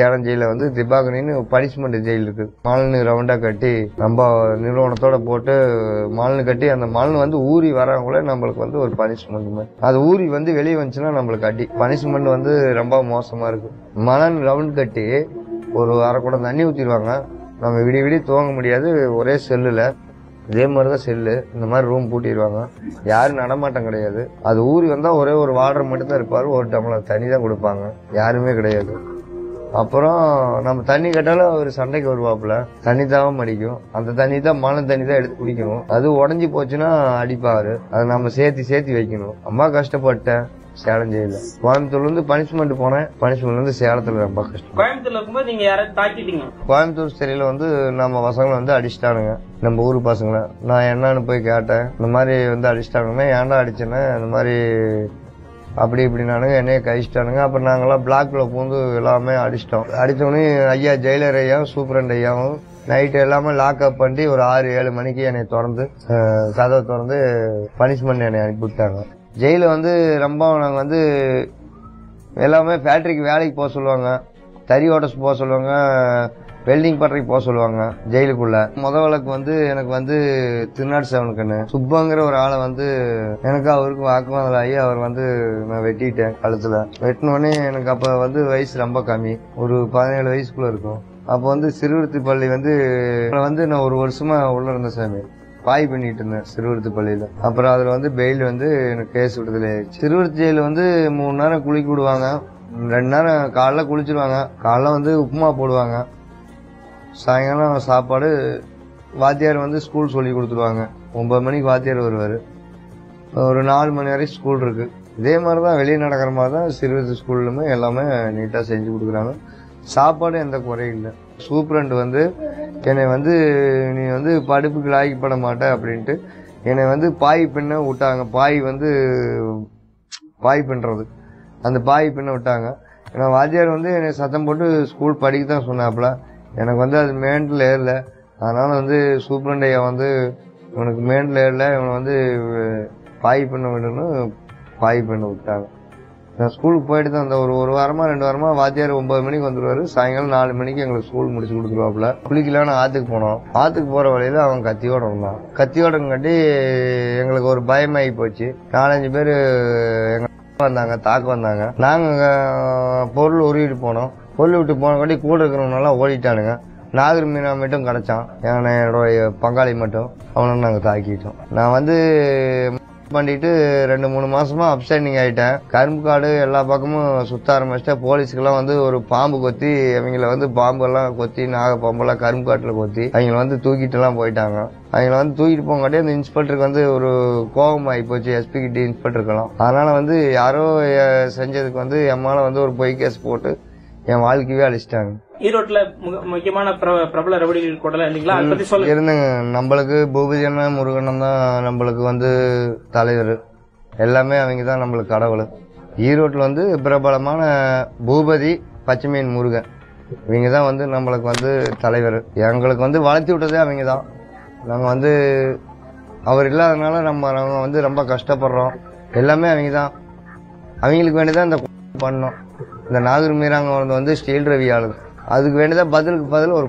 சேலம் ஜெயில வந்து திபாகனின்னு punishment jail இருக்கு. மால்னு ரவுண்டா கட்டி நம்ம நிறுவனத்தோட போட்டு மால்னு கட்டி அந்த மால்னு வந்து ஊறி வரவங்களே நம்மளுக்கு வந்து ஒரு பனிஷ்மெண்ட். அது ஊறி வந்து வெளியே வந்துச்சுன்னா நம்மளுக்கு அடி. பனிஷ்மெண்ட் வந்து ரொம்ப மோசமா இருக்கு. மணல் ரவுண்ட் கட்டி ஒரு அரை குடம் தண்ணி ஊற்றிடுவாங்க. நம்ம விடிய தூங்க முடியாது. ஒரே செல்லுல இதே மாதிரிதான் செல்லு. இந்த மாதிரி ரூம் பூட்டிடுவாங்க. யாரும் நடமாட்டம் கிடையாது. அது ஊறி வந்தா ஒரே ஒரு வாட்டர் மட்டும் தான் இருப்பாரு. ஒரு டம்ளர் தண்ணி தான் கொடுப்பாங்க. யாருமே கிடையாது. அப்புறம் நம்ம தண்ணி கேட்டாலும் அவர் சண்டைக்கு வருவாப்புல. தண்ணி தான் அடிக்கும். அந்த தண்ணி தான் மழை தண்ணி தான் எடுத்து குடிக்கணும். அது உடஞ்சி போச்சுன்னா அடிப்பாரு. அதை நம்ம சேர்த்தி வைக்கணும். அம்மா கஷ்டப்பட்டேன் சேலம் ஜெயில. கோயம்புத்தூர்ல இருந்து பனிஷ்மெண்ட் போனேன். பனிஷ்மெண்ட் வந்து சேலத்துல ரொம்ப கஷ்டம். கோயம்புத்தூர்ல இருக்கும்போது நீங்க யாராவது தாக்கிட்டீங்க? கோயம்புத்தூர் சிறையில வந்து நம்ம பசங்களை வந்து அடிச்சிட்டானுங்க. நம்ம ஊர் பசங்களை. நான் என்னன்னு போய் கேட்டேன். இந்த மாதிரி வந்து அடிச்சிட்டானுங்கன்னா ஏன்டா அடிச்சேன்னா இந்த மாதிரி அப்படி இப்படினானுங்க. என்னைய கழிச்சிட்டானுங்க. அப்புறம் நாங்கெல்லாம் பிளாக்ல பூந்து எல்லாமே அடிச்சிட்டோம். அடிச்சோடனே ஐயா ஜெயிலர் ஐயாவும் சூப்பரண்ட் ஐயாவும் நைட்டு எல்லாமே லாக்அப் பண்ணி ஒரு 6-7 மணிக்கு என்னை திறந்து கதவை திறந்து பனிஷ்மெண்ட் என்னை அனுப்பிவிட்டாங்க. ஜெயில வந்து ரொம்ப நாங்கள் வந்து எல்லாமே ஃபேக்டரிக்கு வேலைக்கு போக சொல்லுவாங்க. தறி ஓட்ட போக சொல்லுவாங்க. வெல்டிங் பட்டறைக்கு போக சொல்லுவாங்க ஜெயிலுக்குள்ள. வழக்கு வந்து எனக்கு வந்து திருநாடு சேவனுக்குன்னு சுப்பங்கிற ஒரு ஆளை வந்து எனக்கு அவருக்கு வாக்குவாதம் ஆகி அவர் வந்து நான் வெட்டிட்டேன் கழுத்துல. வெட்டினோடனே எனக்கு அப்ப வந்து வயசு ரொம்ப கம்மி. ஒரு 17 வயசுக்குள்ள இருக்கும். அப்ப வந்து சிறுவிருத்தி பள்ளி வந்து நான் ஒரு வருஷமா உள்ள இருந்த சாமி பாய் பண்ணிட்டு இருந்தேன் சிறுவிருத்தி பள்ளியில. அப்புறம் அதுல வந்து பெயில் வந்து எனக்கு கேஸ் விடுதலை ஆயிடுச்சு. சிறுவிருத்தி ஜெயில வந்து 3 நேரம் குளிக்க விடுவாங்க. 2 நேரம் காலைல குளிச்சிருவாங்க. காலைல வந்து உப்புமா போடுவாங்க. சாயங்காலம் சாப்பாடு. வாத்தியார் வந்து ஸ்கூல் சொல்லி கொடுத்துருவாங்க. 9 மணிக்கு வாத்தியார் வருவாரு. ஒரு 4 மணி வரைக்கும் ஸ்கூல் இருக்கு. இதே மாதிரிதான் வெளியே நடக்கிற மாதிரி தான் சிறுவிருத்தி ஸ்கூல்லுமே எல்லாமே நீட்டா செஞ்சு கொடுக்குறாங்க. சாப்பாடு எந்த குறையும் இல்லை. சூப்பரண்ட் வந்து என்னை வந்து நீ வந்து படிப்புக்கு லாய்க்கப்பட மாட்ட அப்படின்ட்டு என்னை வந்து பாய் பின்ன விட்டாங்க. பாய் பின்றது அந்த பாய் பின்ன விட்டாங்க. ஏன்னா வாத்தியார் வந்து என்னை சத்தம் போட்டு ஸ்கூல் படிக்க தான் சொன்னாப்புல. எனக்கு வந்து அது மெயின்ல ஏறல. அதனால வந்து சூப்பரண்ட் ஐயா வந்து இவனுக்கு மெயின்ல ஏறல, இவனை வந்து பாய் பண்ண விடணும் பாய் பண்ண விட்டாங்க. நான் ஸ்கூலுக்கு போயிட்டு தான் அந்த ஒரு வாரமா 2 வாரமா வாத்தியார் 9 மணிக்கு வந்துருவாரு. சாயங்காலம் 4 மணிக்கு எங்களுக்கு ஸ்கூல் முடிச்சு கொடுத்துருவாப்புல. குளிக்கலான்னு ஆத்துக்கு போனோம். ஆத்துக்கு போற வழியில அவன் கத்தியோட இருந்தான். கட்டிஎங்களுக்கு ஒரு பயமாகி போச்சு. 4-5 பேர் எங்க வந்தாங்க, தாக்க வந்தாங்க. நாங்க பொருள் உருவிட்டு போனோம். பொருள் விட்டு போனக்காட்டி கூட இருக்கிறவங்கலாம் ஓடிட்டானுங்க. நாகர் மீனா மட்டும் கிடைச்சான். என்னோட பங்காளி மட்டும். அவனை நாங்க தாக்கிட்டோம். நான் வந்து பண்ணிட்டு 2-3 மாசமா அப்சைண்டிங் ஆயிட்டேன். கரும்பு காடு எல்லா பக்கமும் சுத்த ஆரம்பிச்சிட்டேன். போலீஸுக்கெல்லாம் வந்து ஒரு பாம்பு கொத்தி அவங்கள வந்து பாம்பு எல்லாம் கொத்தி நாக பாம்பெல்லாம் கரும்பு காட்டுல கொத்தி அவங்கள வந்து தூக்கிட்டு எல்லாம் போயிட்டாங்க. அவங்கள வந்து தூக்கிட்டு போங்காட்டி அந்த இன்ஸ்பெக்டருக்கு வந்து ஒரு கோபம் ஆகி போச்சு. எஸ்பி கிட்ட இன்ஸ்பெக்டருக்கெல்லாம். அதனால வந்து யாரோ செஞ்சதுக்கு வந்து என் மேல வந்து ஒரு பொய் கேஸ் போட்டு என் வாழ்க்கையே அழிச்சிட்டாங்க. ஈரோட்ல முக்கியமான பிரபல ரவுடிகள் கூட இருந்துங்க. நம்மளுக்கு பூபதி அண்ணன் முருகண்ணன் தான் நம்மளுக்கு வந்து தலைவர். எல்லாமே அவங்க தான் நம்மளுக்கு கடவுள். ஈரோட்ல வந்து பிரபலமான பூபதி, பச்சைமீன் முருகன் இவங்க தான் வந்து நம்மளுக்கு வந்து தலைவர். எங்களுக்கு வந்து வளர்த்தி விட்டதே அவங்க தான். நாங்க வந்து அவர் இல்லாதனால நம்ம வந்து ரொம்ப கஷ்டப்படுறோம். எல்லாமே அவங்க தான். அவங்களுக்கு வேண்டியதான் இந்த பண்ணோம். இந்த நாகூர் மீராங்க வந்து ஸ்டீல் ரவி ஆளுங்க. அதுக்கு வேண்டியதான் பதிலுக்கு பதில் ஒரு